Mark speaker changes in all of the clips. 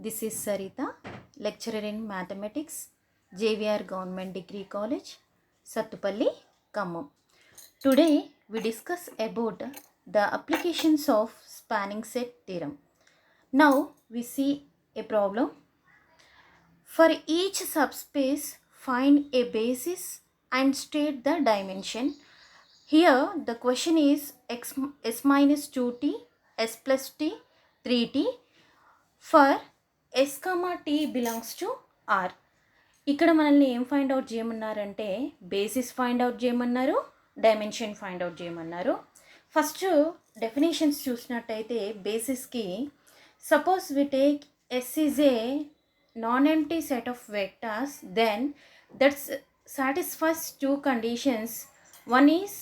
Speaker 1: This is Sarita, lecturer in mathematics, JVR Government Degree College, Sattupalli, Khammam. Today we discuss about the applications of spanning set theorem. Now we see a problem. For each subspace, find a basis and state the dimension. Here the question is s minus 2t, s plus t, 3t for s comma t belongs to R. ఇక్కడ మనల్ని ఏం find out చేయమన్నారంటే basis find out చేయమన్నారు, dimension find out చేయమన్నారు. First definitions చూసినట్టయితే బేసిస్కి suppose we take S is a non empty set of vectors, then that's satisfies two conditions. One is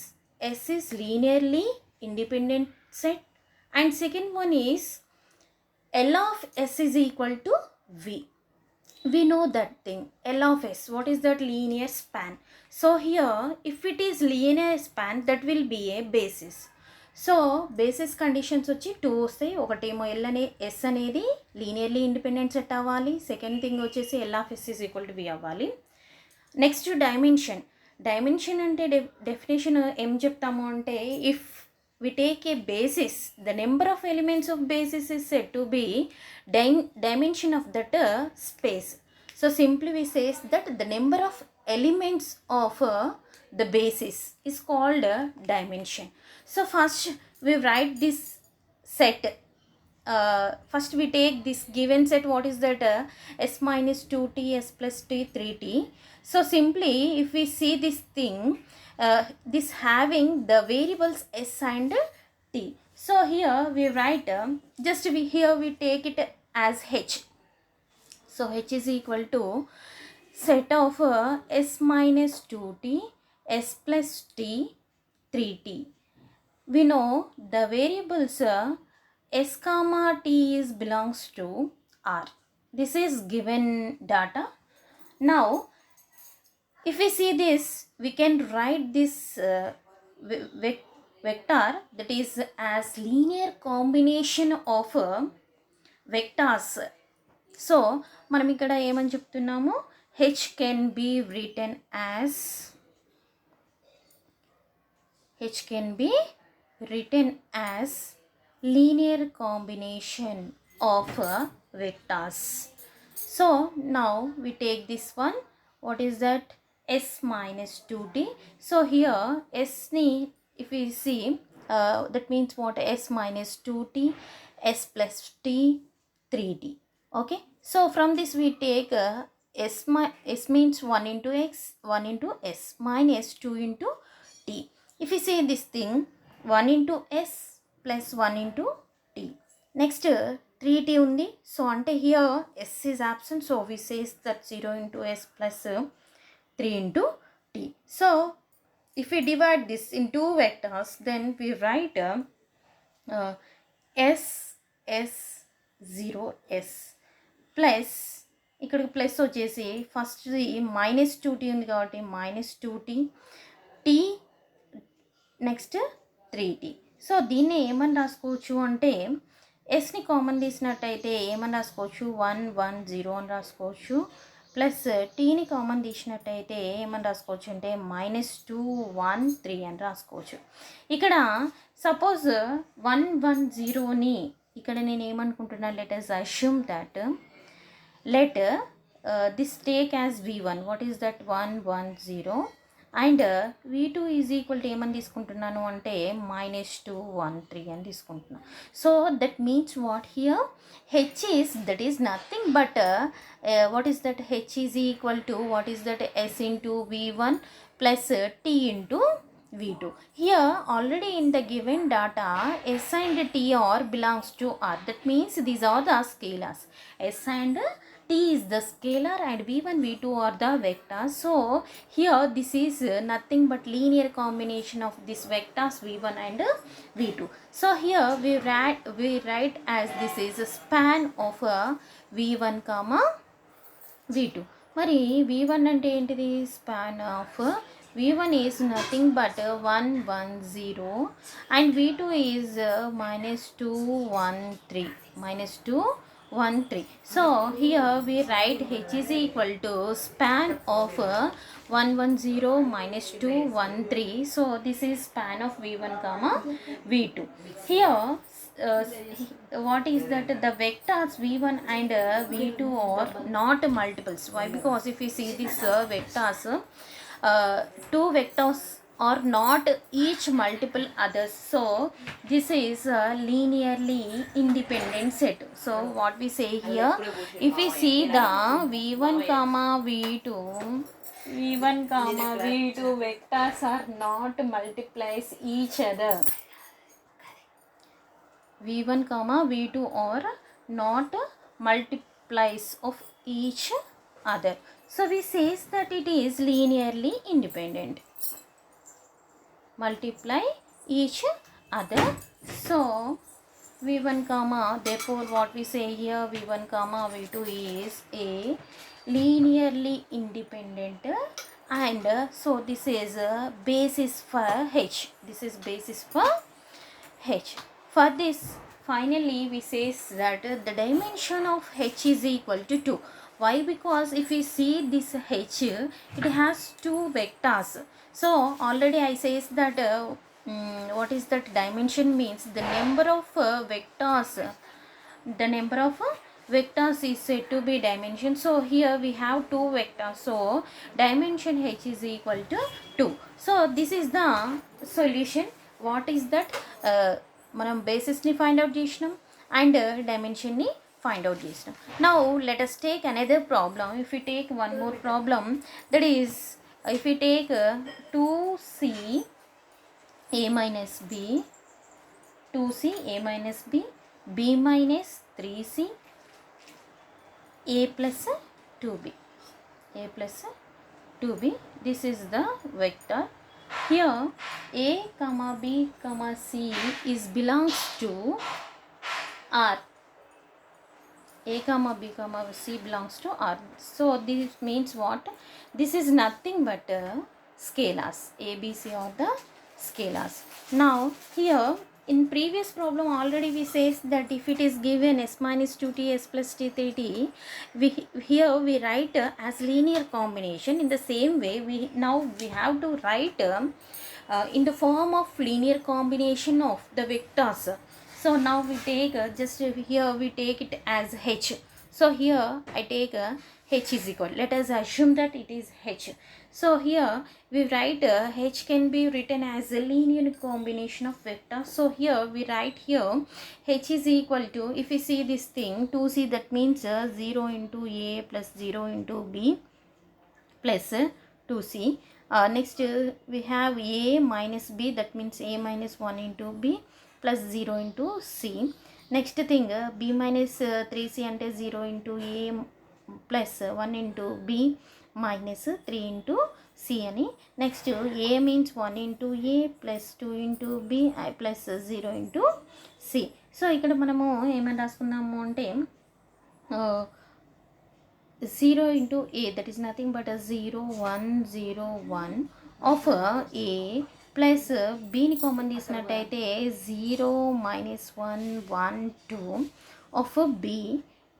Speaker 1: S is linearly independent set and second one is L of S is equal to V. We know that thing, L of S, what is that? Linear span. So here if it is linear span, that will be a basis. So basis conditions వచ్చి two వస్తాయి. ఒకటేమో S అనేది linearly independent set అవ్వాలి, second thing వచ్చేసి L of S is equal to V అవ్వాలి. Next dimension అంటే definition ఏం చెప్తాము అంటే if we take a basis, the number of elements of basis is said to be dimension of that space. So simply we say that the number of elements of the basis is called dimension. So first we write this set. First we take this given set, what is that? S minus 2t, s plus t, 3t. So simply if we see this thing, this having the variables s and t. So here we write here we take it as h. So h is equal to set of s minus 2t, s plus t, 3t. We know the variables s comma t is belongs to R. This is given data. Now if we see this, we can write this vector that is as linear combination of vectors. So మనం ఇక్కడ ఏమని చెప్తున్నాము, h can be written as linear combination of vectors. So now we take this one, what is that? S minus 2t. So here s ni if we see that means what? S minus 2t, s plus t, 3t. Okay, so from this we take s means 1 into x, 1 into s, minus 2 into t. If we say this thing, 1 into s plus 1 into t. Next 3t undi, so ante here s is absent, so we say that 0 into s plus 3 into t. So if we divide this in two vectors, then we write s 0 s plus ఇక్కడికి plus వచ్చేసి first minus 2t ఉంది కాబట్టి minus 2t, t next 3t. So దీన్ని ఏమని రాసుకోవచ్చు అంటే ఎస్ని common తీసినట్టయితే ఏమని రాసుకోవచ్చు, 1 1 0 అని రాసుకోవచ్చు. ప్లస్ టీని కామన్ తీసినట్టయితే ఏమని రాసుకోవచ్చు అంటే -2 1 3 అని రాసుకోవచ్చు. ఇక్కడ సపోజ్ 1 1 0ని ఇక్కడ నేను ఏమనుకుంటున్నా, let us assume that let this take as v1, what is that? 1 1 0 and v2 is equal to ఏమని తీసుకుంటున్నాను అంటే -2 1 3 అని తీసుకుంటున్నాను. So that means what here, h is that is nothing but what is that? h is equal to what is that? s into v1 plus t into v2. Here already in the given data s and t are belongs to R. That means these are the scalars. S and t is the scalar and v1 v2 are the vectors. So here this is nothing but linear combination of these vectors v1 and v2. So here we write as this is a span of v1 comma v2. మరి v1 అంటే ఏంటిది? span of v1 is nothing but 1 1 0 and v2 is -2 1 3, -2 1 3. So here we write H is equal to span of 110 minus 213. So this is span of V1 comma V2. Here uh, what is that, the vectors V1 and V2 are not multiples. Why? Because if you see this vectors, two vectors are not each multiple others, so this is a linearly independent set. So what we say here, if we see the v1 comma v2 vectors are not multiplies each other, v1 comma v2 are not multiplies of each other, so we says that it is linearly independent, multiply each other. So v1 comma, therefore what we say here, v1 comma v2 is a linearly independent, and so this is a basis for h, this is basis for h. For this, finally we say that the dimension of h is equal to 2. Why? Because if we see this h, it has two vectors. So already I says that what is that dimension means the number of vectors, the number of vectors is said to be dimension. So here we have two vectors, so dimension h is equal to 2. So this is the solution. What is that, మనం బేసిస్ని find out చేసినాం and డైమెన్షన్ని find out this. Now let us take another problem. If we take one more problem, that is if we take 2c a minus b, 2c a minus b, b minus 3c, a plus 2b, a plus 2b, this is the vector. Here a comma b comma c is belongs to R. A comma b comma c belongs to R. So this means what? This is nothing but scalars. A, B, C are the scalars. Now here in previous problem already we says that if it is given s minus 2t s plus t 3t, here we write as linear combination. In the same way we have to write in the form of linear combination of the vectors. So now we take just here we take it as h. So here I take h is equal, let us assume that it is h. So here we write h can be written as a linear combination of vectors. So here we write here h is equal to, if we see this thing 2c, that means 0 into a plus 0 into b plus 2c. Next we have a minus b, that means a minus 1 into b plus 0 into c. Next thing b minus 3c ante 0 into a plus 1 into b minus 3 into c ani. Next a means 1 into a plus 2 into b plus 0 into c. So ikkada manamu em raskunnamu ante 0 into a, that is nothing but a 0 1 0 1 of a plus b ని common తీసినట్టయితే 0 minus 1 1 2 of b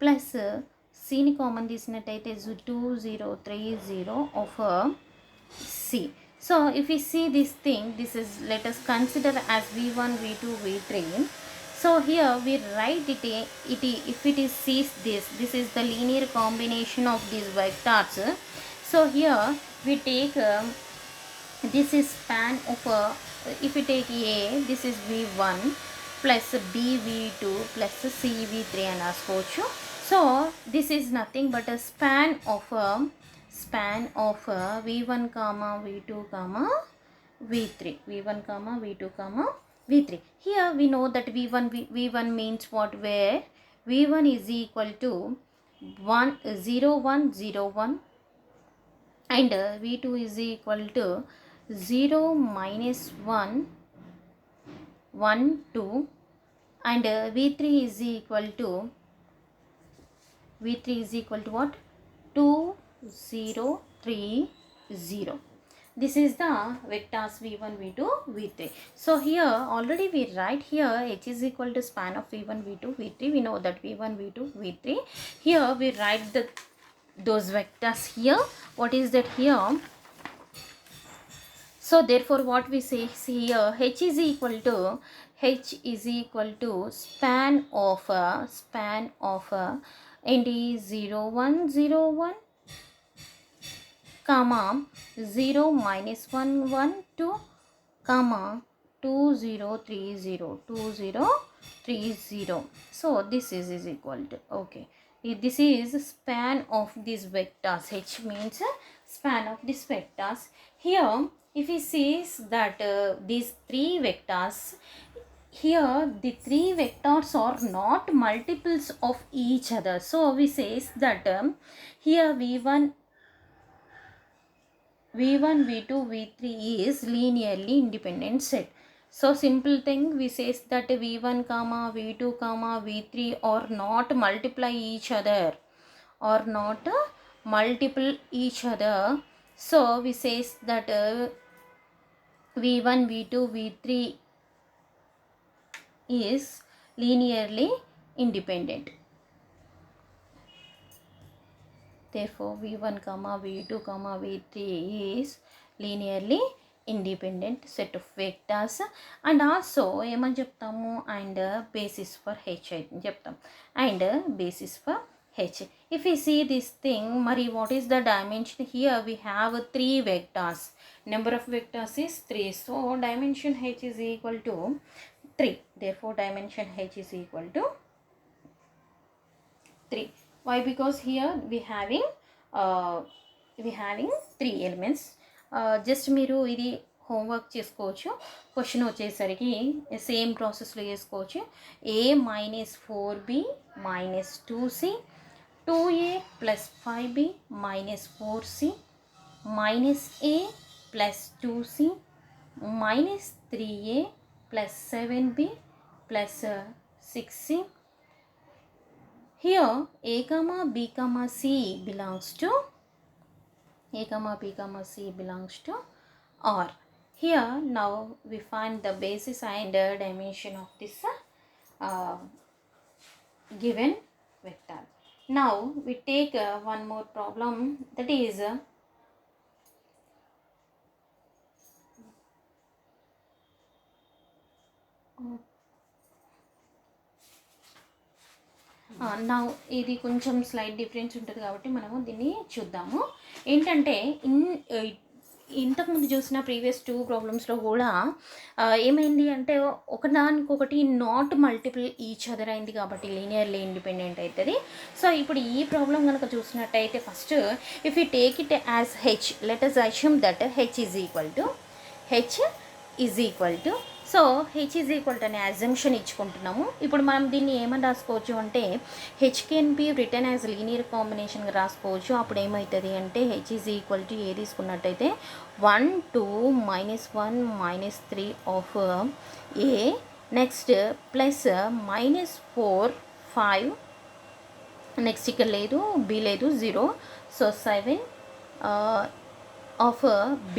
Speaker 1: plus c ని common తీసినట్టయితే 2 0 3 0 of c. So if we see this thing, this is, let us consider as v1 v2 v3. So here we write it if it is sees this is the linear combination of these vectors. So here we take this is span of if we take a, this is v1 plus b v2 plus c v3 అని రాసుకోవచ్చు. So this is nothing but a span of v1 comma v2 comma v3, v1 comma v2 comma v3. Here we know that v1 means what, where v1 is equal to 1 0 1 0 1 and v2 is equal to 0 minus 1 1 2 and v3 is equal to what, 2 0 3 0. this is the vectors v1 v2 v3. So here already we write here h is equal to span of v1 v2 v3. We know that v1 v2 v3. Here we write those vectors here. What is that here? So therefore what we say here, h is equal to span of ఏంటి 0 1 0 1 comma 0 minus 1 1 2 comma 2 0 3 0 2 0 3 0. So this is equal to, okay, this is span of these vectors. H means span of these vectors. Here if we see that these three vectors, here the three vectors are not multiples of each other. So we say that here v1 v2 v3 is linearly independent set. So simple thing, we says that v1 comma v2 comma v3 are not multiply each other, or not multiple each other. So we says that v1 v2 v3 is linearly independent. Therefore v1 comma v2 comma v3 is linearly independent set of vectors. And also ఏమని చెప్తాము, and basis for h అని చెప్తాం, and basis for h. If we see this thing, మరి what is the dimension? Here we have 3 vectors. Number of vectors is 3. So dimension h is equal to 3. Therefore dimension h is equal to 3. Why? Because here we having 3 elements. Just మీరు ఇది homework చేసుకోవచ్చు. Question వచ్చేసరికి same ప్రాసెస్లో చేసుకోవచ్చు. a minus 4b minus 2c 2a plus 5b minus 4c minus a plus 2c minus 3a plus 7b plus 6c. Here a comma b comma c belongs to R. Here now we find the basis and dimension of this given vector. Now we take one more problem, that is నా ఇది కొంచెం slide difference ఉంటుంది కాబట్టి మనము దీన్ని చూద్దాము. ఏంటంటే ఇంతకుముందు చూసిన ప్రీవియస్ 2 ప్రాబ్లమ్స్లో కూడా ఏమైంది అంటే ఒకదానికొకటి నాట్ మల్టిపుల్ ఈచ్ అదర్ అయింది కాబట్టి లీనియర్లీ ఇండిపెండెంట్ అవుతుంది. సో ఇప్పుడు ఈ ప్రాబ్లం కనుక చూసినట్టయితే first if you take it as H, let us assume that h is equal to so h is equal to అనే అజంప్షన్ ఇచ్చుకుంటున్నాము. ఇప్పుడు మనం దీన్ని ఏమని రాసుకోవచ్చు అంటే H can be return as linear కాంబినేషన్గా రాసుకోవచ్చు. అప్పుడు ఏమవుతుంది అంటే h is equal to ఏ తీసుకున్నట్టయితే 1 2 -1 -3 of A, next plus -4 5, next ఇక్కడ లేదు బి లేదు 0, సో 7 ఆఫ్ b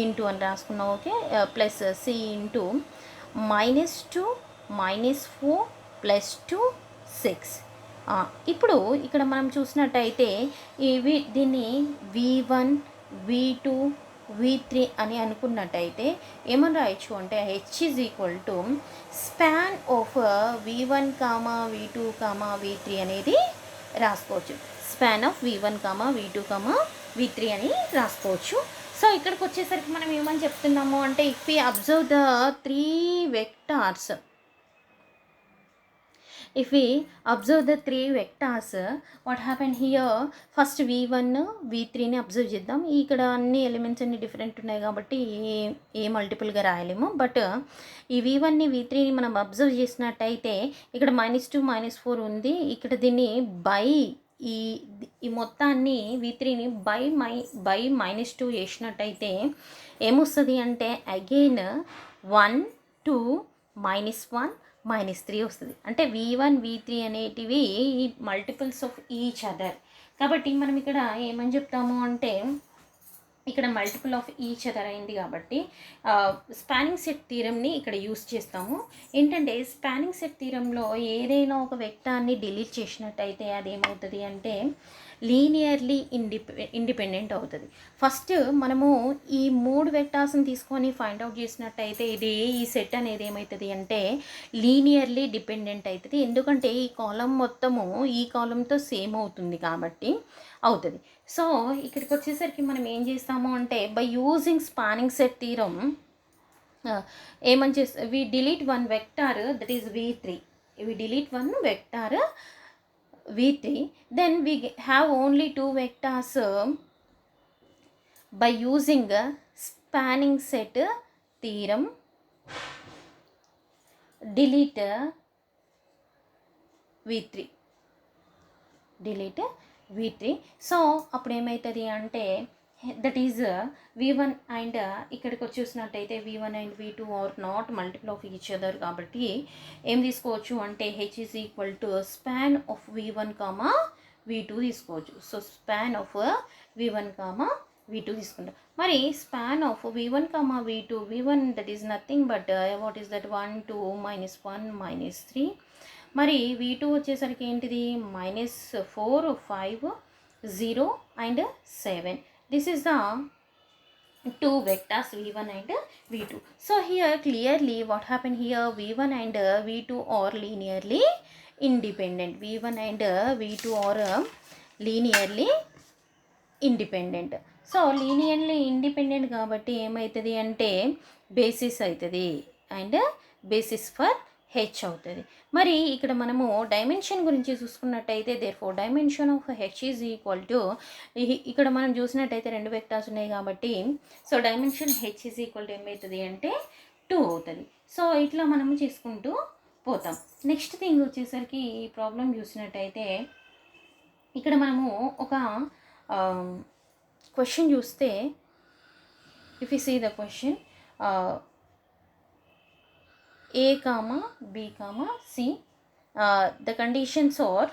Speaker 1: ఇంటూ అని రాసుకున్నాం. Okay, plus c into -2 -4 +2 6. ఇప్పుడు ఇక్కడ మనం చూసినట్టయితే దీన్ని v1 v2 v3 అని అనుకున్నట్టయితే ఏమని రాయొచ్చు అంటే h is equal to span of v1 v2 v3 అనేది రాసుకోవచ్చు. Span of v1 v2 v3 అని రాసుకోవచ్చు. సో ఇక్కడికి వచ్చేసరికి మనం ఏమని చెప్తున్నాము అంటే if we observe the 3 vectors, what happen here, first v1 v3ని అబ్జర్వ్ చేద్దాం. ఇక్కడ అన్ని ఎలిమెంట్స్ అన్ని డిఫరెంట్ ఉన్నాయి కాబట్టి ఏ మల్టిపుల్గా రాయలేము. బట్ ఈ v1ని v3ని మనం అబ్జర్వ్ చేసినట్టయితే ఇక్కడ -2 -4 ఉంది. ఇక్కడ దీన్ని బై ఈ మొత్తాన్ని v3ని బై -2 చేసినట్టయితే ఏమొస్తుంది అంటే అగైన్ 1 2 -1 -3 వస్తుంది. అంటే v1 v3 అనేటివి మల్టిపుల్స్ ఆఫ్ ఈచ్ అదర్. కాబట్టి మనం ఇక్కడ ఏమని చెప్తాము అంటే ఇక్కడ మల్టిపుల్ ఆఫ్ ఈచ్ అదర్ అయింది కాబట్టి స్పానింగ్ సెట్ థీరంని ఇక్కడ యూస్ చేస్తాము. ఏంటంటే స్పానింగ్ సెట్ థీరంలో ఏదైనా ఒక వెక్టార్ని డిలీట్ చేసినట్టయితే అదేమవుతుంది అంటే లీనియర్లీ ఇండిపెండెంట్ అవుతుంది. ఫస్ట్ మనము ఈ 3 వెక్టార్స్ని తీసుకొని ఫైండ్ అవుట్ చేసినట్టయితే ఈ సెట్ అనేది ఏమవుతుంది అంటే లీనియర్లీ డిపెండెంట్ అవుతుంది. ఎందుకంటే ఈ కాలం మొత్తము ఈ కాలంతో సేమ్ అవుతుంది కాబట్టి అవుతుంది. సో ఇక్కడికి వచ్చేసరికి మనం ఏం చేస్తాము అంటే by using spanning set theorem ఏమని చేస్తా we delete one vector that is V3. We delete one vector V3, then we have only 2 vectors by using spanning set theorem. Delete V3, delete V3. So అప్పుడు ఏమవుతుంది అంటే that is V1 and ఇక్కడికి వచ్చేసినట్టయితే V1 and V2 are not multiple of each other కాబట్టి ఏం తీసుకోవచ్చు అంటే H is equal to span of V1 comma V2 తీసుకోవచ్చు. So span of V1 comma V2 తీసుకుంటాం. మరి span of V1 comma V2, V1 that is nothing but what is that 1 2 -1 -3. మరి V2 వచ్చేసరికి ఏంటిది -4 5 0 and 7. This is the 2 vectors V1 and V2. So here clearly what happened here, V1 and V2 are linearly independent. V1 and V2 are linearly independent. So linearly independent కాబట్టి ఏమవుతుంది అంటే basis అవుతుంది and basis for H అవుతుంది. మరి ఇక్కడ మనము dimension గురించి చూసుకున్నట్టయితే therefore dimension of H is equal to ఇక్కడ మనం చూసినట్టయితే 2 వెక్టార్స్ ఉన్నాయి కాబట్టి so dimension H is equal to ఏమవుతుంది అంటే 2 అవుతుంది. సో ఇట్లా మనము చేసుకుంటూ పోతాం. నెక్స్ట్ థింగ్ వచ్చేసరికి ఈ ప్రాబ్లం చూసినట్టయితే ఇక్కడ మనము ఒక క్వశ్చన్ చూస్తే if you see the question A comma B comma C, the conditions are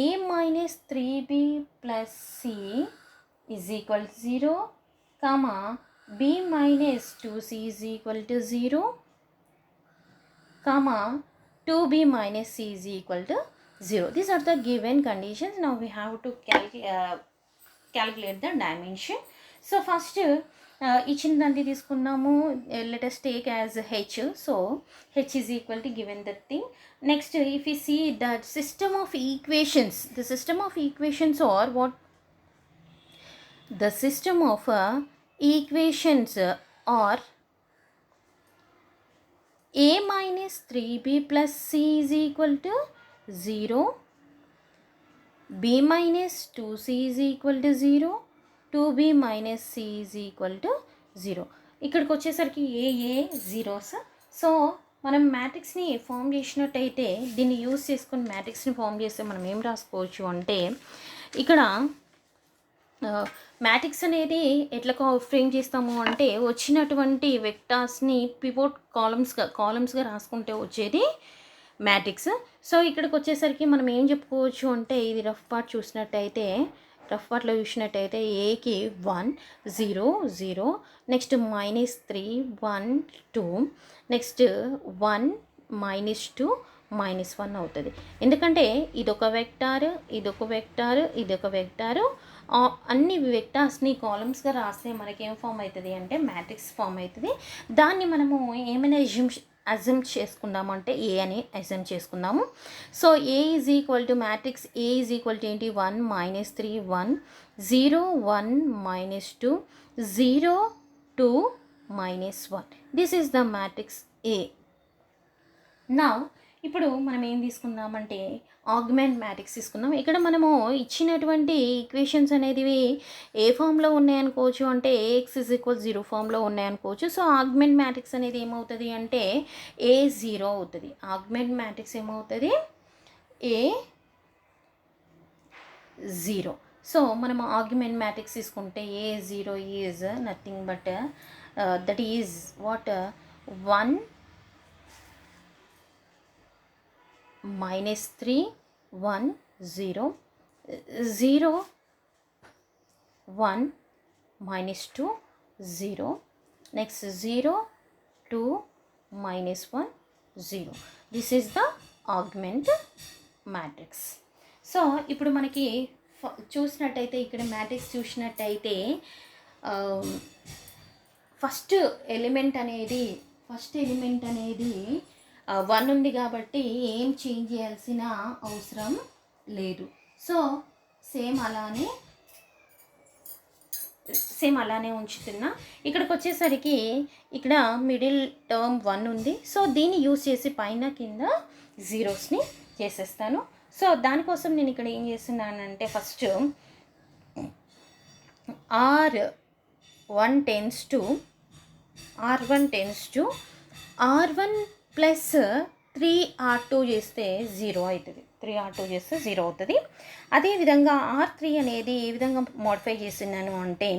Speaker 1: A minus 3B plus C is equal to 0, comma B minus 2C is equal to 0, comma 2B minus C is equal to 0. These are the given conditions. Now we have to calculate the dimension. So first ఇచ్చిందంటే తీసుకున్నాము, let us take as H. So H is equal to given that thing. Next if we see the system of equations, the system of equations are what? The system of equations are A minus 3B plus C is equal to 0, B minus 2C is equal to 0, 2B minus C is equal to 0. ఇక్కడికి వచ్చేసరికి ఏ zeros. So మనం మ్యాట్రిక్స్ని form చేసినట్టయితే దీన్ని use చేసుకొని మ్యాట్రిక్స్ని form చేస్తే మనం ఏం రాసుకోవచ్చు అంటే ఇక్కడ మ్యాట్రిక్స్ అనేది ఎట్లా ఫ్రేమ్ చేస్తాము అంటే వచ్చినటువంటి వెక్టార్స్ని పివోట్ కాలమ్స్గా రాసుకుంటే వచ్చేది మ్యాట్రిక్స్. సో ఇక్కడికి వచ్చేసరికి మనం ఏం చెప్పుకోవచ్చు అంటే ఇది రఫ్ పార్ట్ చూసినట్టయితే రఫ్ పార్ట్లో చూసినట్టయితే ఏకి 1 0 0, నెక్స్ట్ -3 1 2, నెక్స్ట్ 1 -2 -1 అవుతుంది. ఎందుకంటే ఇదొక వెక్టారు ఇదొక వెక్టారు ఇదొక వెక్టారు, అన్ని వెక్టార్స్ని కాలమ్స్గా రాస్తే మనకేం ఫామ్ అవుతుంది అంటే మ్యాట్రిక్స్ ఫామ్ అవుతుంది. దాన్ని మనము ఏమైనా అజ్యూమ్ చేసుకుందాము అంటే ఏ అని అజ్యూమ్ చేసుకుందాము. So A is equal to matrix A is equal to ఏంటి 1 -3 1 0 1 -2 0 2 -1. దిస్ ఈజ్ ద మ్యాట్రిక్స్ ఏ. నా ఇప్పుడు మనం ఏం తీసుకుందామంటే ఆగ్మెంట్ మ్యాట్రిక్స్ తీసుకుందాం. ఇక్కడ మనము ఇచ్చినటువంటి ఈక్వేషన్స్ అనేది ఏ ఫామ్లో ఉన్నాయనుకోవచ్చు అంటే AX = 0 ఫామ్లో ఉన్నాయనుకోవచ్చు. సో ఆగ్మెంట్ మ్యాట్రిక్స్ అనేది ఏమవుతుంది అంటే A0 అవుతుంది. ఆగ్మెంట్ మ్యాట్రిక్స్ ఏమవుతుంది A0. సో మనం ఆగ్మెంట్ మ్యాట్రిక్స్ తీసుకుంటే A0 is nothing but that is what 1 -3 1 0 0 1 minus 2 0, next 0 2 minus 1 0. This is the augment matrix. So ఇప్పుడు మనకి చూసినట్టయితే ఇక్కడ మ్యాట్రిక్స్ చూసినట్టయితే ఫస్ట్ ఎలిమెంట్ అనేది 1 ఉంది కాబట్టి ఏం చేంజ్ చేయాల్సిన అవసరం లేదు. సో సేమ్ అలానే ఉంచుతున్నా. ఇక్కడికి వచ్చేసరికి ఇక్కడ మిడిల్ టర్మ్ 1 ఉంది. సో దీన్ని యూజ్ చేసి పైన కింద జీరోస్ని చేసేస్తాను. సో దానికోసం నేను ఇక్కడ ఏం చేస్తున్నానంటే first R1 tends to R1 plus 3R2 చేస్తే 0 అవుతుంది. 3R2 చేస్తే 0 అవుతుంది. అదేవిధంగా R3 అనేది ఏ విధంగా మోడిఫై చేస్తున్నాను అంటే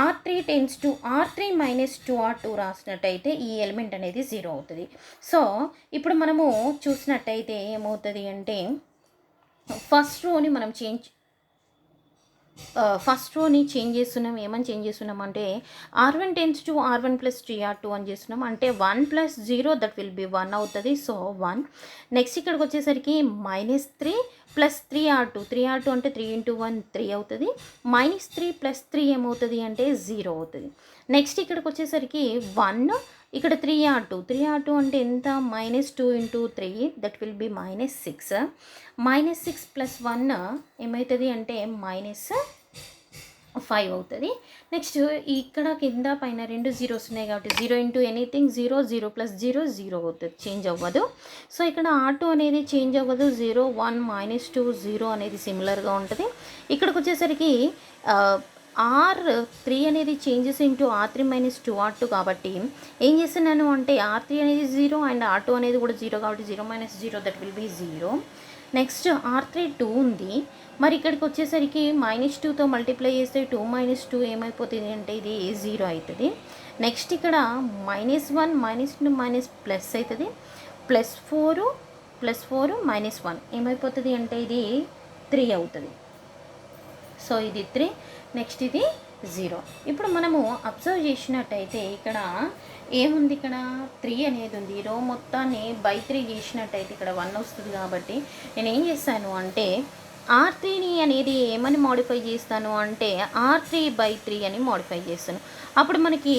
Speaker 1: R3 tends to R3 minus 2R2 రాసినట్టయితే ఈ ఎలిమెంట్ అనేది 0 అవుతుంది. సో ఇప్పుడు మనము చూసినట్టయితే ఏమవుతుంది అంటే ఫస్ట్ రోని చేంజ్ చేస్తున్నాం. ఏమని చేంజ్ చేస్తున్నాం అంటే R1 tends to R1 plus 3R2 అని చేస్తున్నాం. అంటే 1 plus 0 దట్ విల్ బి 1 అవుతుంది. సో 1. నెక్స్ట్ ఇక్కడికి వచ్చేసరికి -3 plus 3R2 అంటే 3 into 1 3 అవుతుంది. -3 plus 3 ఏమవుతుంది అంటే 0 అవుతుంది. నెక్స్ట్ ఇక్కడికి వచ్చేసరికి 1, ఇక్కడ 3R2 అంటే ఎంత -2 into 3 that will be -6. -6 plus 1 ఏమవుతుంది అంటే -5 అవుతుంది. నెక్స్ట్ ఇక్కడ కింద పైన 2 జీరోస్ ఉన్నాయి కాబట్టి 0 into ఎనీథింగ్ 0 plus 0 అవుతుంది, చేంజ్ అవ్వదు. సో ఇక్కడ R2 అనేది చేంజ్ అవ్వదు. 0 1 -2 0 అనేది సిమిలర్గా ఉంటుంది. ఇక్కడికి వచ్చేసరికి R3 అనేది changes into R3 minus 2R2 కాబట్టి ఏం చేస్తున్నాను అంటే R3 అనేది 0 అండ్ R2 అనేది కూడా 0 కాబట్టి 0 minus 0 that will be 0. Next R3 2 ఉంది. మరి ఇక్కడికి వచ్చేసరికి -2తో మల్టిప్లై చేస్తే 2 minus 2 ఏమైపోతుంది అంటే ఇది 0 అవుతుంది. నెక్స్ట్ ఇక్కడ -1 -2 మైనస్ ప్లస్ అవుతుంది. +4 -1 ఏమైపోతుంది అంటే ఇది 3 అవుతుంది. సో ఇది 3, నెక్స్ట్ ఇది 0. ఇప్పుడు మనము అబ్జర్వ్ చేసినట్టయితే ఇక్కడ ఏముంది, ఇక్కడ 3 అనేది ఉంది. రో మొత్తాన్ని బై 3 చేసినట్టయితే ఇక్కడ 1 వస్తుంది. కాబట్టి నేను ఏం చేస్తాను అంటే R3ని అనేది ఏమని మోడిఫై చేస్తాను అంటే R3/3 అని మోడిఫై చేస్తాను. అప్పుడు మనకి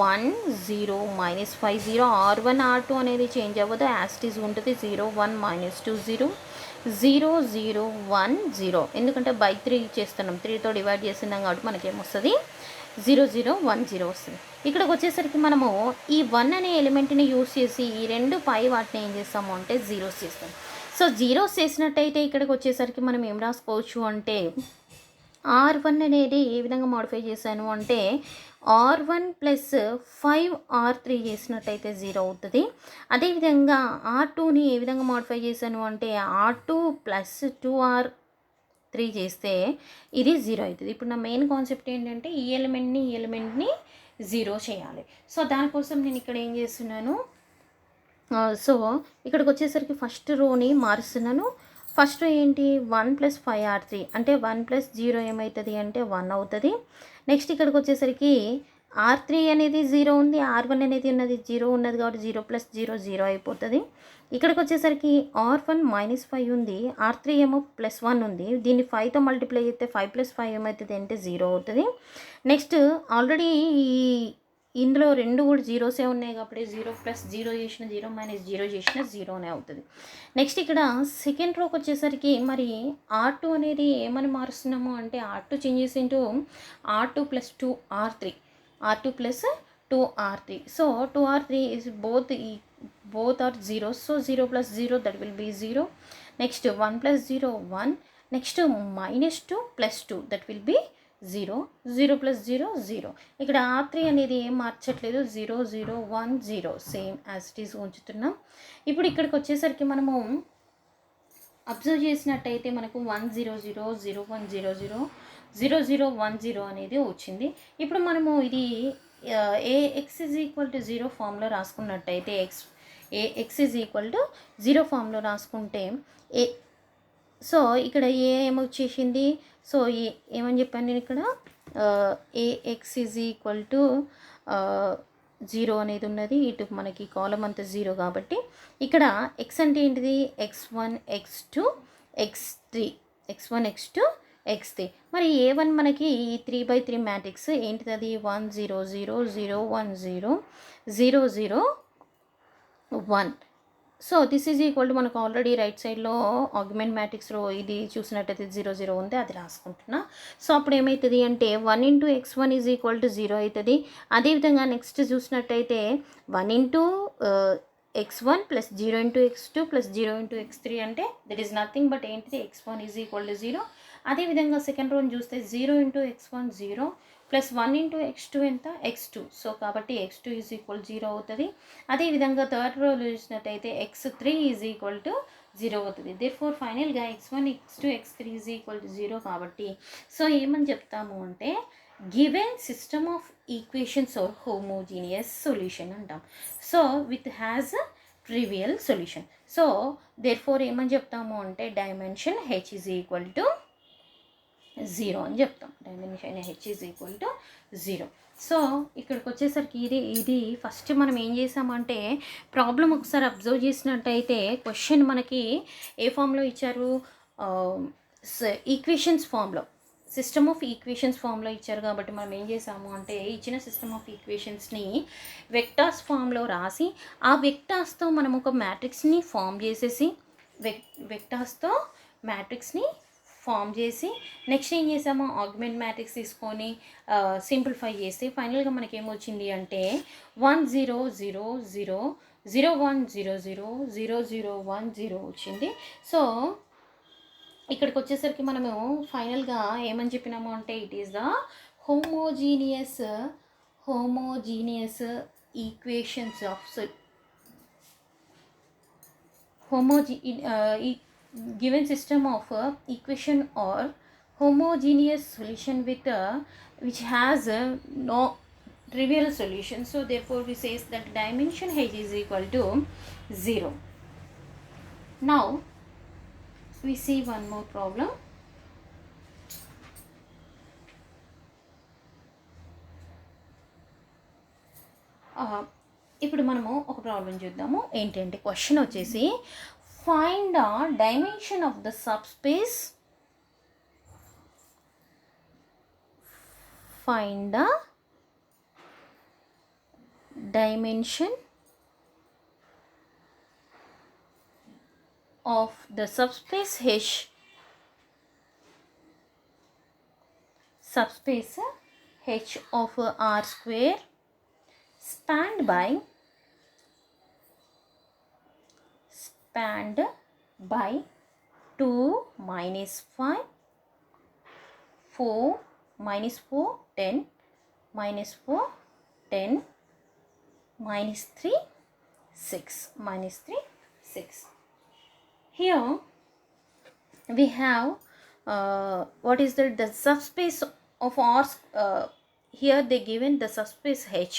Speaker 1: 1 0 -5 0 R1 R2 అనేది చేంజ్ అవ్వదు, యాస్టీస్ ఉంటుంది. 0 1 -2 0 0 0 1 0 ఎందుకంటే బై 3 చేస్తున్నాం, 3తో డివైడ్ చేస్తున్నాం కాబట్టి మనకేమొస్తుంది 0 0 1 0 వస్తుంది. ఇక్కడికి వచ్చేసరికి మనము ఈ 1 అనే ఎలిమెంట్ని యూజ్ చేసి ఈ రెండు పై వాటిని ఏం చేస్తాము అంటే జీరోస్ చేస్తాం. సో జీరోస్ చేసినట్టయితే ఇక్కడికి వచ్చేసరికి మనం ఏం రాసుకోవచ్చు అంటే R1 అనేది ఏ విధంగా మోడిఫై చేశాను అంటే R1 ప్లస్ 5R3 చేసినట్టయితే 0 అవుతుంది. అదేవిధంగా R2ని ఏ విధంగా మోడిఫై చేశాను అంటే R2 ప్లస్ 2R3 చేస్తే ఇది 0 అవుతుంది. ఇప్పుడు నా మెయిన్ కాన్సెప్ట్ ఏంటంటే ఈ ఎలిమెంట్ని 0 చేయాలి. సో దానికోసం నేను ఇక్కడ ఏం చేస్తున్నాను, సో ఇక్కడికి వచ్చేసరికి ఫస్ట్ రోని మారుస్తున్నాను. ఫస్ట్ ఏంటి 1 + 5R3 అంటే 1 + 0 ఏమవుతుంది అంటే 1 అవుతుంది. నెక్స్ట్ ఇక్కడికి వచ్చేసరికి R3 అనేది 0 ఉంది, R1 అనేది ఉన్నది 0 ఉన్నది కాబట్టి 0 + 0 0 అయిపోతుంది. ఇక్కడికి వచ్చేసరికి R1 -5 ఉంది, R3 ఏమో +1 ఉంది. దీన్ని 5తో మల్టిప్లై చేస్తే 5 + 5 ఏమవుతుంది అంటే 0 అవుతుంది. నెక్స్ట్ ఆల్రెడీ ఇందులో రెండు కూడా జీరోసే ఉన్నాయి కాబట్టి 0 + 0 చేసిన 0 - 0 చేసిన 0నే అవుతుంది. నెక్స్ట్ ఇక్కడ సెకండ్ రోకి వచ్చేసరికి మరి R2 అనేది ఏమని మారుస్తున్నాము అంటే R2 changes into R2 + 2R3 so 2R3 is both are zeros, so 0 + 0 that will be 0. Next 1 + 0 1, next -2 + 2 that will be 0 0 + 0 0. ఇక్కడ R3 అనేది ఏం మార్చట్లేదు, 0 0 1 0 సేమ్ యాజ్ ఇట్ ఈస్ ఉంచుతున్నాం. ఇప్పుడు ఇక్కడికి వచ్చేసరికి మనము అబ్జర్వ్ చేసినట్టయితే మనకు 1 0 0 0 1 0 0 0 0 1 0 అనేది వచ్చింది. ఇప్పుడు మనము ఇది Ax = 0 ఫామ్లో రాసుకున్నట్టయితే Ax = 0 ఫామ్లో రాసుకుంటే సో ఇక్కడ ఏమొచ్చేసింది, సో ఏమని చెప్పాను నేను ఇక్కడ ఏఎక్స్ ఈజ్ ఈక్వల్ టు 0 అనేది ఉన్నది. ఇటు మనకి కాలం అంతా 0 కాబట్టి ఇక్కడ ఎక్స్ అంటే ఏంటిది, x1 x2 x3, x1 x2 x3. మరి A1 మనకి ఈ 3/3 మ్యాట్రిక్స్ ఏంటిది, అది 1 0 0 0 1 0 0 0 1. So this is equal to మనకు ఆల్రెడీ రైట్ సైడ్లో ఆగ్మెంట్ మ్యాట్రిక్స్లో ఇది చూసినట్టయితే 0 0 ఉంది, అది రాసుకుంటున్నా. సో అప్పుడు ఏమవుతుంది అంటే 1 into x1 is equal to 0 అవుతుంది. అదేవిధంగా నెక్స్ట్ చూసినట్టయితే 1 into x1 plus 0 into x2 plus 0 into x3 అంటే దట్ ఈస్ నథింగ్ బట్ ఏంటిది, x1 ఈజ్ ఈక్వల్ టు 0. అదేవిధంగా సెకండ్ రోని చూస్తే 0 into x1 0 plus 1 into x2 ఎంత, x2. సో కాబట్టి x2 ఈజ్ ఈక్వల్ 0 అవుతుంది. అదేవిధంగా థర్డ్ రోలో చూసినట్టయితే x3 ఈజ్ ఈక్వల్ టు 0 అవుతుంది. దేర్ఫోర్ ఫైనల్గా x1 x2 x3 is equal to 0 కాబట్టి సో ఏమని చెప్తాము అంటే given system of equations are homogeneous solution అంటాం. So with has trivial solution. So therefore ఏమని చెప్తాము అంటే dimension h is equal to 0 అని చెప్తాం. Dimension h is equal to 0. So ఇక్కడికి వచ్చేసరికి ఇది ఫస్ట్ మనం ఏం చేసామంటే ప్రాబ్లం ఒకసారి అబ్జర్వ్ చేసినట్టయితే క్వశ్చన్ మనకి ఏ ఫామ్లో ఇచ్చారు, ఈక్వేషన్స్ ఫామ్లో, సిస్టమ్ ఆఫ్ ఈక్వేషన్స్ ఫామ్లో ఇచ్చారు. కాబట్టి మనం ఏం చేసాము అంటే ఇచ్చిన సిస్టమ్ ఆఫ్ ఈక్వేషన్స్ని వెక్టార్స్ ఫామ్లో రాసి ఆ వెక్టార్స్తో మనం ఒక మ్యాట్రిక్స్ని ఫామ్ చేసేసి వెక్టార్స్తో మ్యాట్రిక్స్ని ఫామ్ చేసి నెక్స్ట్ ఏం చేసాము, ఆగ్మెంట్ మ్యాట్రిక్స్ తీసుకొని సింప్లిఫై చేస్తే ఫైనల్గా మనకి ఏమొచ్చింది అంటే 1 0 0 0 0 1 0 0 0 0 1 0 వచ్చింది. సో ఇక్కడికి వచ్చేసరికి మనము ఫైనల్గా ఏమని చెప్పినాము అంటే it is the homogeneous equations of given system of equation or homogeneous solution with which has no trivial solution. So therefore we says that dimension h is equal to 0. Now we see one more problem. ఇప్పుడు మనము ఒక problem చూద్దాము. ఏంటంటే question వచ్చేసి find the dimension of the subspace. Find the dimension of the subspace H. Subspace H of R square spanned by 2 minus 5 4 minus 4 10 minus 4 10 minus 3 6. Here we have what is the subspace of R. Here they given the subspace H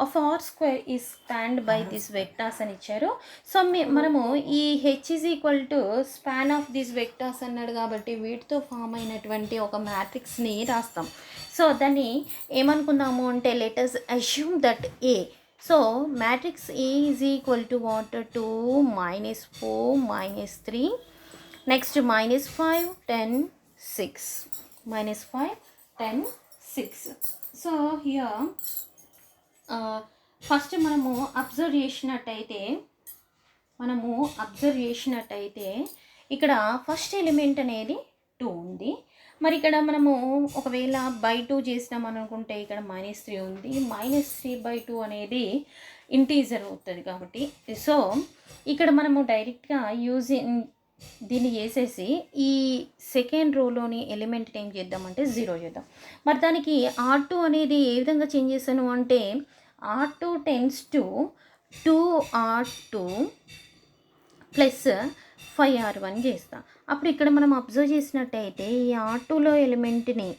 Speaker 1: of R square is spanned by this vectors అని ఇచ్చారు. So మనము ఈ H is equal to span of these vectors అన్నాడు కాబట్టి వీటితో form అయినటువంటి ఒక మ్యాట్రిక్స్ని రాస్తాం. సో దాన్ని ఏమనుకున్నాము అంటే let us assume that A. So matrix A is equal to what, 2 minus 4 minus 3 next minus 5 10 6 minus 5 10 6. So here first మనము అబ్జర్వ్ చేసినట్టయితే ఇక్కడ ఫస్ట్ ఎలిమెంట్ అనేది 2 ఉంది. మరి ఇక్కడ మనము ఒకవేళ బై 2 చేసినాం అనుకుంటే ఇక్కడ -3 ఉంది. -3/2 అనేది ఇంటీజర్ అవుతుంది కాబట్టి సో ఇక్కడ మనము డైరెక్ట్గా దీన్ని చేసేసి ఈ సెకండ్ రోలోని ఎలిమెంట్ని ఏం చేద్దామంటే 0 చేద్దాం. మరి దానికి R2 అనేది ఏ విధంగా చేంజ్ చేశాను అంటే R2 tends to 2R2 plus 5R1 చేస్తా. అప్పుడు ఇక్కడ మనం అబ్జర్వ్ చేసినట్టయితే ఈ R2లో ఎలిమెంట్ని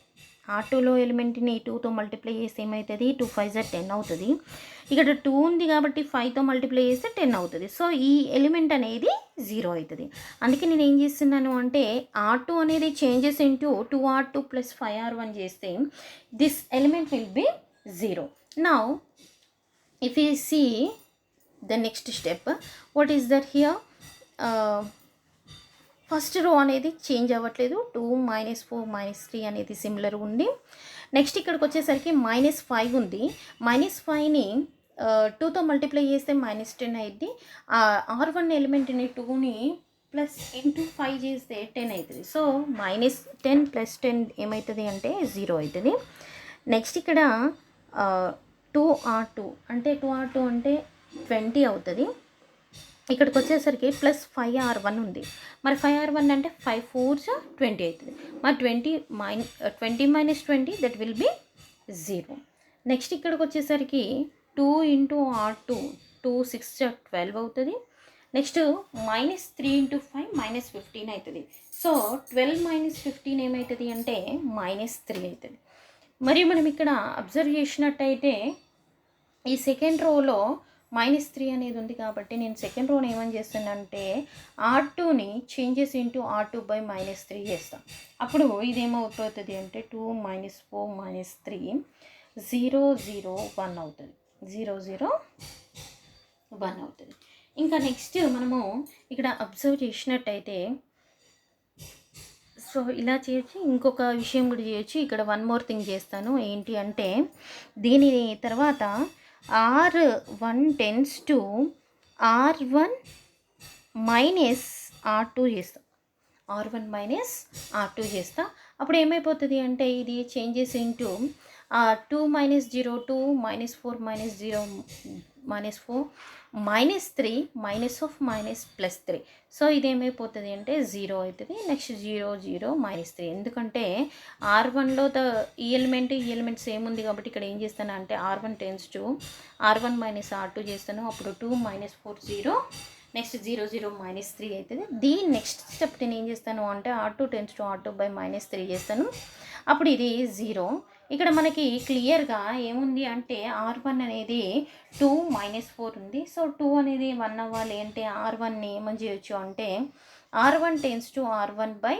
Speaker 1: R2లో ఎలిమెంట్ని 2తో మల్టిప్లై చేస్తే ఏమవుతుంది, 2 5 10 అవుతుంది. ఇక్కడ 2 ఉంది కాబట్టి 5తో మల్టిప్లై చేస్తే 10 అవుతుంది. సో ఈ ఎలిమెంట్ అనేది 0 అవుతుంది. అందుకే నేను ఏం చేస్తున్నాను అంటే R2 అనేది changes into 2R2 plus 5R1 చేస్తే this element will be 0. Now if you see the next step, what is that here? First row అనేది చేంజ్ అవ్వట్లేదు, 2 -4 -3 అనేది సిమిలర్ ఉంది. నెక్స్ట్ ఇక్కడికి వచ్చేసరికి -5 ఉంది. -5ని 2తో మల్టిప్లై చేస్తే -10 అయింది. R1 ఎలిమెంట్ని 2ని ప్లస్ ఇంటూ 5 చేస్తే 10 అవుతుంది. సో -10 + 10 ఏమవుతుంది అంటే 0 అవుతుంది. నెక్స్ట్ ఇక్కడ 2R2 అంటే 2R2 అంటే 20 అవుతుంది. ఇక్కడికి వచ్చేసరికి ప్లస్ 5R1 ఉంది. మరి 5R1 అంటే 5 4s 20 అవుతుంది. మరి 20 - 20 దట్ విల్ బి 0. నెక్స్ట్ ఇక్కడికి వచ్చేసరికి 2 × R2 2 6 12 అవుతుంది. నెక్స్ట్ -3 × 5 -15 అవుతుంది. సో 12 - 15 ఏమవుతుంది అంటే -3 అవుతుంది. మరియు మనం ఇక్కడ అబ్జర్వ్ చేసినట్టయితే ఈ సెకండ్ రోలో -3 అనేది ఉంది కాబట్టి నేను సెకండ్ రోని ఏమని చేస్తానంటే R2ని చేంజెస్ ఇంటూ R2 / -3 చేస్తాను. అప్పుడు ఇదేమవుతుంది అంటే 2 - 4 - 3 0 0 1 అవుతుంది. 0 0 1 అవుతుంది. ఇంకా నెక్స్ట్ మనము ఇక్కడ అబ్జర్వ్ చేసినట్టయితే సో ఇలా చేయొచ్చు. ఇంకొక విషయం కూడా చేయొచ్చు. ఇక్కడ వన్ మోర్ థింగ్ చేస్తాను. ఏంటి అంటే దీని తర్వాత R1 tends to R1 minus R2 చేస్తాం. R1 minus R2 చేస్తా. అప్పుడు ఏమైపోతుంది అంటే ఇది చేంజెస్ ఇంటూ 2 - 0 2 -4 -0 -4 -3 -(-) సో ఇది ఏమైపోతుంది అంటే 0 అవుతుంది. నెక్స్ట్ 0 0 -3 ఎందుకంటే R1లో ఈ ఎలిమెంట్ సేమ్ ఉంది కాబట్టి ఇక్కడ ఏం చేస్తాను అంటే R1 tends to R1 minus R2 చేస్తాను. అప్పుడు 2 -4 0 నెక్స్ట్ 0 0 -3 అవుతుంది. దీని నెక్స్ట్ స్టెప్ నేను ఏం చేస్తాను అంటే R2 tends to R2 / -3 చేస్తాను. అప్పుడు ఇది 0. ఇక్కడ మనకి క్లియర్గా ఏముంది అంటే R1 అనేది 2 -4 ఉంది. సో 2 అనేది 1 అవ్వాలి అంటే R1ని ఏమని చేయొచ్చు అంటే R1 tends to R1 /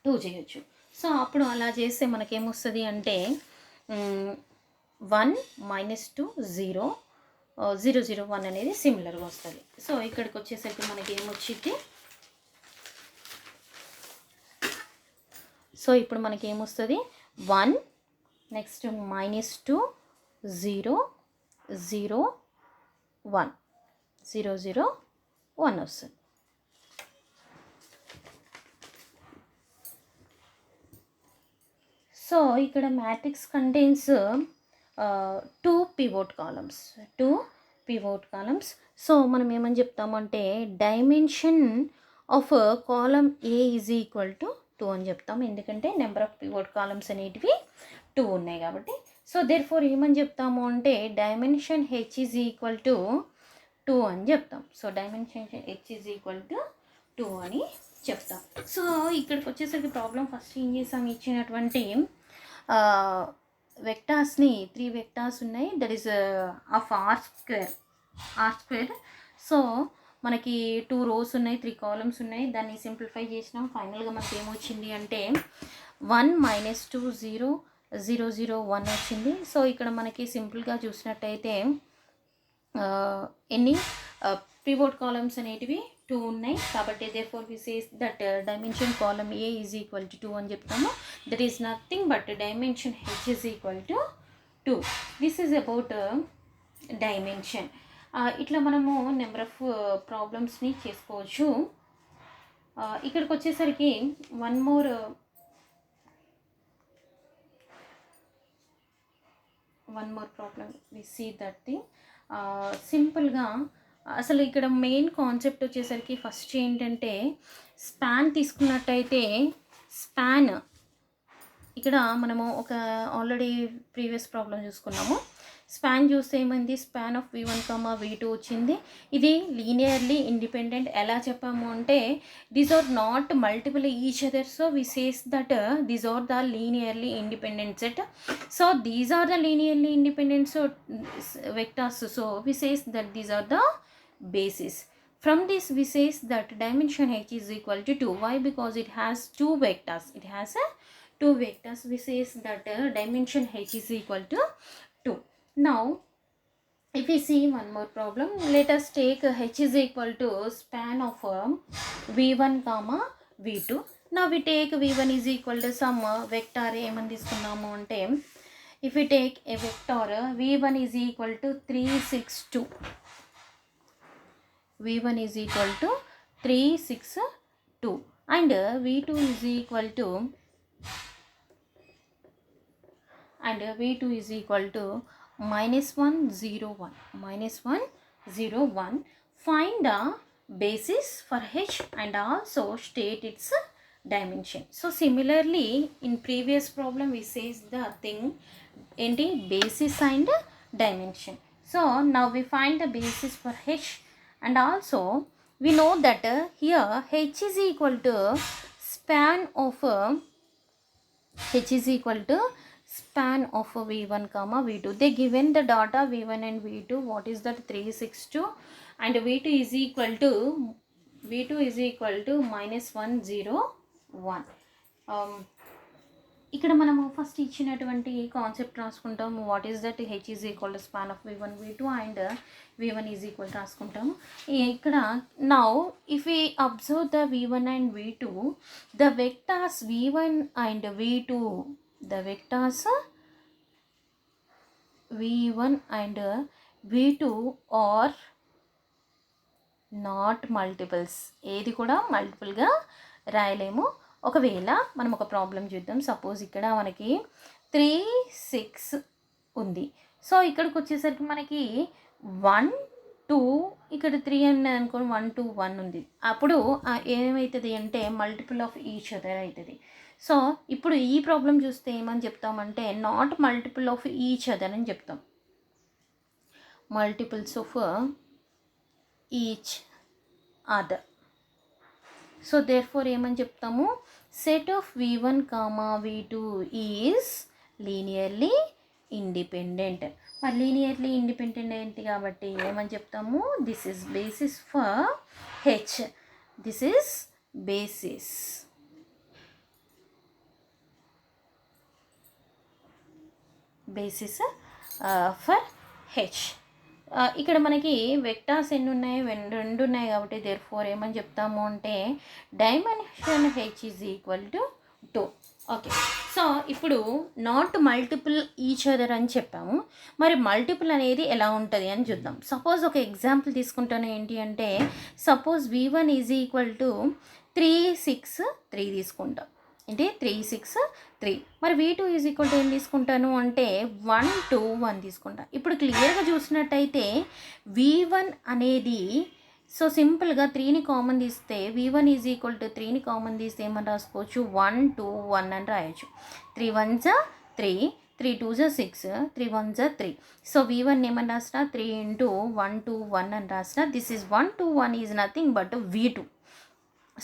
Speaker 1: 2 చేయొచ్చు. సో అప్పుడు అలా చేస్తే మనకేమొస్తుంది అంటే 1 -2 0 0 0 1 అనేది సిమిలర్గా వస్తుంది. సో ఇక్కడికి వచ్చేసరికి మనకి ఏమొచ్చింది, సో ఇప్పుడు మనకి ఏమొస్తుంది 1 నెక్స్ట్ -2 0 0 1 0 0 1 వస్తుంది. సో ఇక్కడ matrix contains 2 pivot columns. So మనం ఏమని చెప్తామంటే dimension of column A is equal to 2 అని చెప్తాం. ఎందుకంటే నెంబర్ ఆఫ్ పివోట్ కాలమ్స్ అనేటివి 2 ఉన్నాయి కాబట్టి. సో దేర్ఫోర్ ఏమని చెప్తాము అంటే dimension H is equal to 2 అని చెప్తాం. So dimension H is equal to 2 అని చెప్తాం. సో ఇక్కడికి వచ్చేసరికి ప్రాబ్లం ఫస్ట్ ఏం చేసాం, ఇచ్చినటువంటి వెక్టార్స్ని 3 వెక్టార్స్ ఉన్నాయి. That is of R square. So మనకి 2 రోస్ ఉన్నాయి, 3 కాలమ్స్ ఉన్నాయి. దాన్ని సింప్లిఫై చేసినాం. ఫైనల్గా మనకి ఏమొచ్చింది అంటే 1 -2 0 0 0 1 వచ్చింది. సో ఇక్కడ మనకి సింపుల్గా చూసినట్టయితే ఎన్ని పివోట్ కాలమ్స్ అనేటివి 2 ఉన్నాయి కాబట్టి therefore we say that dimension column A is equal to 2 అని చెప్తాము. That is nothing but dimension H is equal to 2. This is about dimension. ఇట్లా మనము నెంబర్ ఆఫ్ ప్రాబ్లమ్స్ని చేసుకోవచ్చు. ఇక్కడికి వచ్చేసరికి one more problem we see that thing. సింపుల్గా అసలు ఇక్కడ మెయిన్ కాన్సెప్ట్ వచ్చేసరికి ఫస్ట్ ఏంటంటే స్పాన్ తీసుకున్నట్టయితే స్పాన్ ఇక్కడ మనము ఒక ఆల్రెడీ ప్రీవియస్ ప్రాబ్లం చూసుకున్నాము. స్పాన్ చూస్తే ఏమైంది, స్పాన్ ఆఫ్ v1, v2 వచ్చింది. ఇది లీనియర్లీ ఇండిపెండెంట్. ఎలా చెప్పాము అంటే these are not multiple each other, so we says that these are the linearly independent set. So these are the linearly independent vectors, so we says that these are the bases. From this we says that dimension h is equal to 2. Why? Because it has two vectors. It has two vectors. We says that dimension h is equal to 2. Now if we see one more problem, let us take h is equal to span of v1 comma v2. Now we take v1 is equal to some vector ఏమని తీసుకున్నాము అంటే, if we take a vector v1 is equal to 3, 6, 2. v1 is equal to 3, 6, 2 and v2 is equal to -1, 0, 1. -1, 0, 1. Find the basis for h and also state its dimension. So similarly in previous problem we says the thing enti basis and dimension. So now we find the basis for h and also we know that here h is equal to span of span of v1 comma v2. They given the data v1 and v2. What is that? 3, 6, 2 and v2 is equal to -1, 0, 1. ఇక్కడ మనము first ఇచ్చినటువంటి concept రాసుకుంటాము. What is that? H is equal to span of v1, v2 and v1 is equal రాసుకుంటాము. ఇక్కడ now if we observe the v1 and v2, the vectors v1 and v2, the vectors v1 and v2 are not multiples. ఏది కూడా మల్టిపుల్గా రాయలేము. ఒకవేళ మనం ఒక problem చూద్దాం. Suppose ఇక్కడ మనకి 3, 6 ఉంది. సో ఇక్కడికి వచ్చేసరికి మనకి 1, 2 ఇక్కడ 3 అని అనుకోని 1, 2, 1 ఉంది. అప్పుడు ఏమవుతుంది అంటే మల్టిపుల్ ఆఫ్ ఈచ్ అదర్ అవుతుంది. సో ఇప్పుడు ఈ ప్రాబ్లం చూస్తే ఏమని చెప్తామంటే not multiple of each other అని చెప్తాం. Multiples of each other. So therefore ఏమని చెప్తాము, set of v1 comma v2 is linearly independent. మరి లీనియర్లీ ఇండిపెండెంట్ కాబట్టి ఏమని చెప్తాము, this is basis for H. This is basis for H. ఇక్కడ మనకి వెక్టార్స్ ఎన్ని ఉన్నాయి, 2 ఉన్నాయి కాబట్టి therefore ఏమని చెప్తాము అంటే dimension H is equal to 2. Okay. So ఇప్పుడు నాట్ మల్టిపుల్ ఈచ్ అదర్ అని చెప్పాము. మరి మల్టిపుల్ అనేది ఎలా ఉంటుంది అని చూద్దాం. సపోజ్ ఒక ఎగ్జాంపుల్ తీసుకుంటాను. ఏంటి అంటే suppose v1 is equal to 3, 6, 3 తీసుకుంటాం. అంటే 3, 6, 3. మరి v2 ఈజ్ ఈక్వల్ టు ఏం తీసుకుంటాను అంటే 1, 2, 1 తీసుకుంటా. ఇప్పుడు క్లియర్గా చూసినట్టయితే v1 అనేది సో సింపుల్గా 3ని కామన్ తీస్తే v1 ఈజ్ ఈక్వల్ టు 3ని కామన్ తీస్తే ఏమని రాసుకోవచ్చు, 1, 2, 1 అని రాయొచ్చు. 3 1s 3, 3 2s 6, 3 1s 3. So v1 ఏమని రాసిన 3 × 1, 2, 1 అని రాసిన. This is 1, 2, 1 is nothing but v2.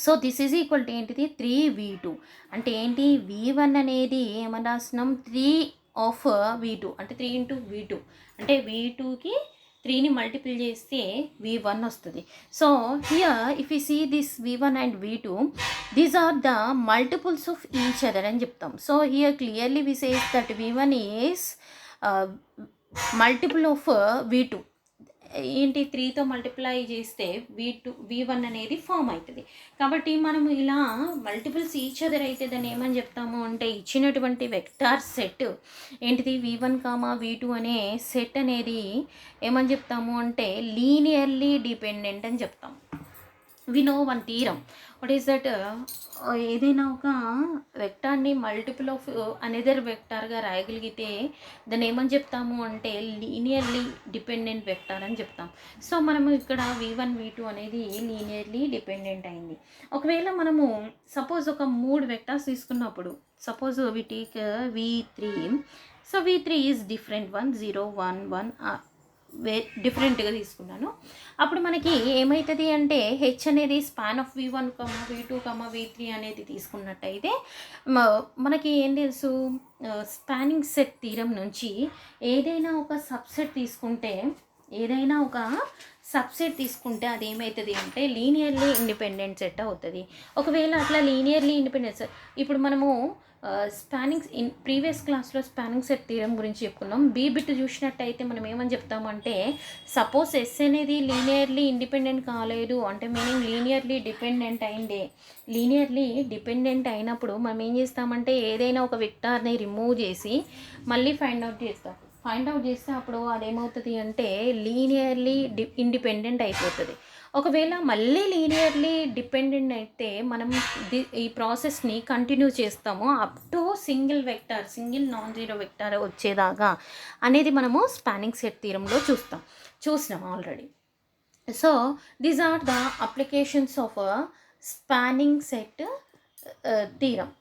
Speaker 1: So this is equal to ఏంటిది 3v2. అంటే ఏంటి, v1 అనేది ఏమని రాసినాం 3 ఆఫ్ v2 అంటే 3 × v2 అంటే v2కి 3ని మల్టిపుల్ చేస్తే v1 వస్తుంది. So here if you see this v1 and v2 these are the multiples of each other అని చెప్తాం. So here clearly we says that v1 is multiple of v2. ఏంటి 3తో multiply చేస్తే v1 అనేది form అవుతుంది. కాబట్టి మనము ఇలా మల్టిపుల్స్ ఈచ్ అదర్ అయితే దాన్ని ఏమని చెప్తాము అంటే ఇచ్చినటువంటి వెక్టార్ సెట్ ఏంటిది v1, v2 అనే సెట్ అనేది ఏమని చెప్తాము అంటే లీనియర్లీ డిపెండెంట్ అని చెప్తాము. We know one theorem. What is that, ఏదైనా ఒక వెక్టార్ని మల్టిపుల్ ఆఫ్ అనదర్ వెక్టార్గా రాయగలిగితే దాన్ని ఏమని చెప్తాము అంటే లీనియర్లీ డిపెండెంట్ వెక్టార్ అని చెప్తాం. సో మనము ఇక్కడ v1, v2 అనేది లీనియర్లీ డిపెండెంట్ అయింది. ఒకవేళ మనము సపోజ్ ఒక 3 వెక్టార్స్ తీసుకున్నప్పుడు suppose we take v3, so V3 is different one, 0 1 1 డిఫరెంట్గా తీసుకున్నాను. అప్పుడు మనకి ఏమవుతుంది అంటే హెచ్ అనేది span of V1, V2, V3 అనేది తీసుకున్నట్టయితే మనకి ఏం తెలుసు, స్పానింగ్ సెట్ థీరం నుంచి ఏదైనా ఒక సబ్సెట్ తీసుకుంటే అది ఏమవుతుంది అంటే లీనియర్లీ ఇండిపెండెంట్ సెట్ అవుతుంది. ఒకవేళ అట్లా లీనియర్లీ ఇండిపెండెంట్ సెట్, ఇప్పుడు మనము ప్రీవియస్ క్లాస్లో స్పానింగ్ సెట్ థీరం గురించి చెప్పుకున్నాం. బీ బిట్ చూసినట్టయితే మనం ఏమని చెప్తామంటే, సపోజ్ ఎస్ అనేది లీనియర్లీ ఇండిపెండెంట్ కాలేదు అంటే మీనింగ్ లీనియర్లీ డిపెండెంట్ అయినప్పుడు మనం ఏం చేస్తామంటే ఏదైనా ఒక వెక్టార్ని రిమూవ్ చేసి మళ్ళీ ఫైండ్ అవుట్ చేస్తే అప్పుడు అదేమవుతుంది అంటే లీనియర్లీ ఇండిపెండెంట్ అయిపోతుంది. ఒకవేళ మళ్ళీ లీనియర్లీ డిపెండెంట్ అయితే మనం ఈ ప్రాసెస్ని కంటిన్యూ చేస్తాము up to single non zero vector వచ్చేదాకా అనేది మనము స్పానింగ్ సెట్ థీరంలో చూసినాం already. So these are the applications of spanning set theorem.